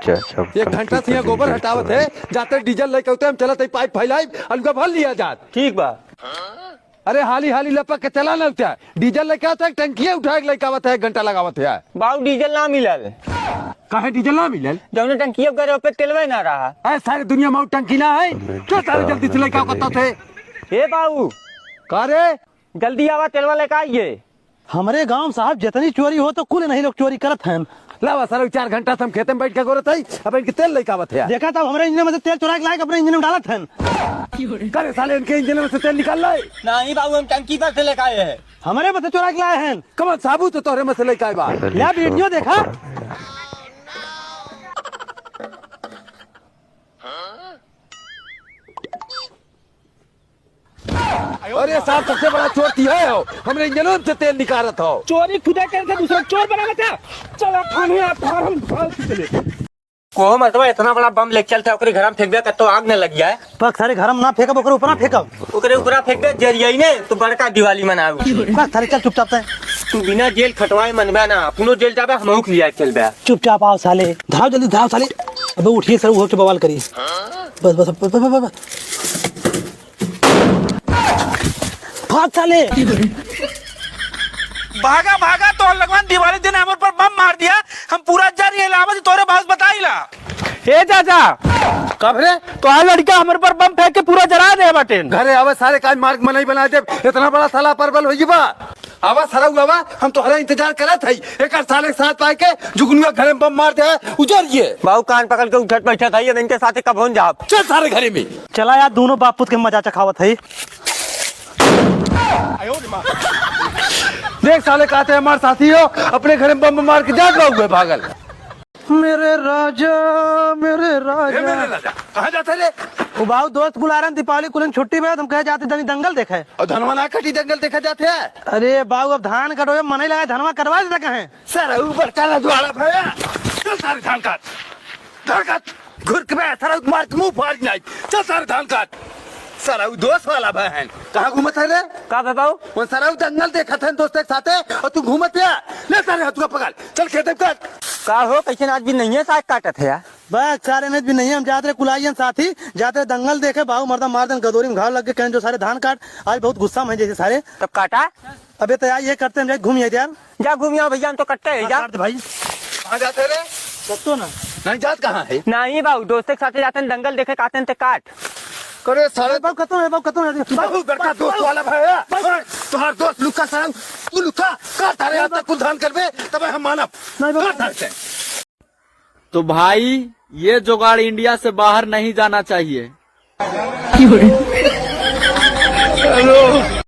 अच्छा एक घंटा से यहाँ गोबर हटावत है, जाते डीजल लेके होते हम चलते पाइप फैलाई अलगा भर लिया जात। ठीक बा। अरे हाली हाली लपक के चला ना होता है, डीजल लेके आता है टंकिया उठा के लेके आवत है, 1 घंटा लगावत है। बाबू डीजल ना मिलल। काहे डीजल ना मिलल? जौने टंकिया करे पे तेलवे ना रहा। अरे सारी दुनिया में टंकी ना है, क्यों सारे जल्दी से लेके आवत थे? ए बाबू का रे जल्दी आवा तेलवा लेके आइए। हमारे गांव साहब जितनी चोरी हो तो कुल नहीं लोग चोरी करत हैं। लावा सारा 4 घंटा से हम खेते में बैठ के गोरत है, अब इनके तेल लेके आवत है। देखा था हमारे इंजन में से तेल चुरा के लाके अपने इंजन में डालत हैं। करे साले इनके इंजन में से तेल निकाल लाए। नहीं बाबू हम टंकी पर से लेके आए हैं। हमारे बस चुरा के लाए हैं। कमल साबुत तो तोहरे में से लेके आए बा। या वीडियो देखा? अरे साहब सबसे बड़ा चोर तिया हो, हमरे इंजनों से तेल निकालत हो। चोरी खुदा करके दूसरा चोर बना था। चलो थाने आप हम चले। को मतलब इतना बड़ा बम लेके चलता ओकरे घर में फेंक दे तो आग न लग जाए। पक सारे घर में ना फेंकब, ओकरे ऊपर ना फेंकब। ओकरे ऊपर फेंक दे जरियाई ने तो बड़का दिवाली मनाऊ। पक सारे चल चुपचाप से। तू बिना जेल खटवाए मनबे ना, अपनो जेल जाबे हमहू लिया चलबे। चुपचाप आओ साले, धाव जल्दी धाव साले। अबे उठिए सर, उठ के बवाल करिए। बस बस बस बस बस भाग साले। भागा भागा तो लगवान दिवाली दिन हमर पर बम मार दिया, हम पूरा जरिए लावत तोरे बात बताइला। ए चाचा कब रे तो आ लड़का हमारे पर बम फेंक के पूरा जला दे बाटे। घरे आवा सारे काज मार्ग में नहीं बना दे, इतना बड़ा साला परबल हो जीवा। आवा सारा आवा, हम तोहरा इंतजार करत हई। एक साले के साथ पाए के जुगनुआ घरे में बम मार दे उजरिए। बाबू कान पकड़ के उठट बैठा था, ये इनके साथे कब होन जाब। चल सारे घरे में चला यार, दोनों बाप पुत के मजा चखावत है। देख साले कहते हैं हमारे साथी हो, अपने घर में बम मार के जाग हुए भागल। मेरे राजा मेरे राजा कहाँ जाते रे? वो बाबू दोस्त बुला रहे हैं, दीपावली कुल छुट्टी में, तुम कहे जाते धनी दंगल देखे। और धनवा ना कटी दंगल देखा जाते हैं। अरे बाबू अब धान कटोए मन ही लगा, धनवा करवा देता कहे। सर ऊपर काला द्वारा भैया, चल सारे धान काट, धान काट, घुर के मैं सारा मार के मुंह फाड़ नहीं। चल सारे धान काट। सारा दोस्त वाला बहन कहाँ घूमत है रे? का बताओ वो सारा दंगल देखा था दोस्त के साथे और तू घूमत है। ले सारे हाथ को पकड़, चल खेते काट। का हो कैसे आज भी नहीं है, साथ काटत है यार। बस सारे में भी नहीं है, हम जाते रहे कुलाइयन साथी, जाते रहे दंगल देखे। बाबू मर्दा मार देन, गदोरी में घाव लग के कहें जो सारे धान काट। आज बहुत गुस्सा में जैसे सारे तब काटा। अबे तो यार ये करते हैं, घूम यार जा घूम आओ भैया, हम तो कटते है जा। भाई कहाँ जाते रे? तो ना नहीं जात कहाँ है? नहीं बाबू दोस्त के साथ जाते हैं दंगल देखे, काटते हैं तो काट। करे सारे बाबू खत्म है, बाबू खत्म है। बाबू बड़का दोस्त वाला भैया, तुम्हारा दोस्त लुका सारा तू लुका काट रहे तक कुल धान करबे तब हम मानब। तो भाई ये जुगाड़ इंडिया से बाहर नहीं जाना चाहिए।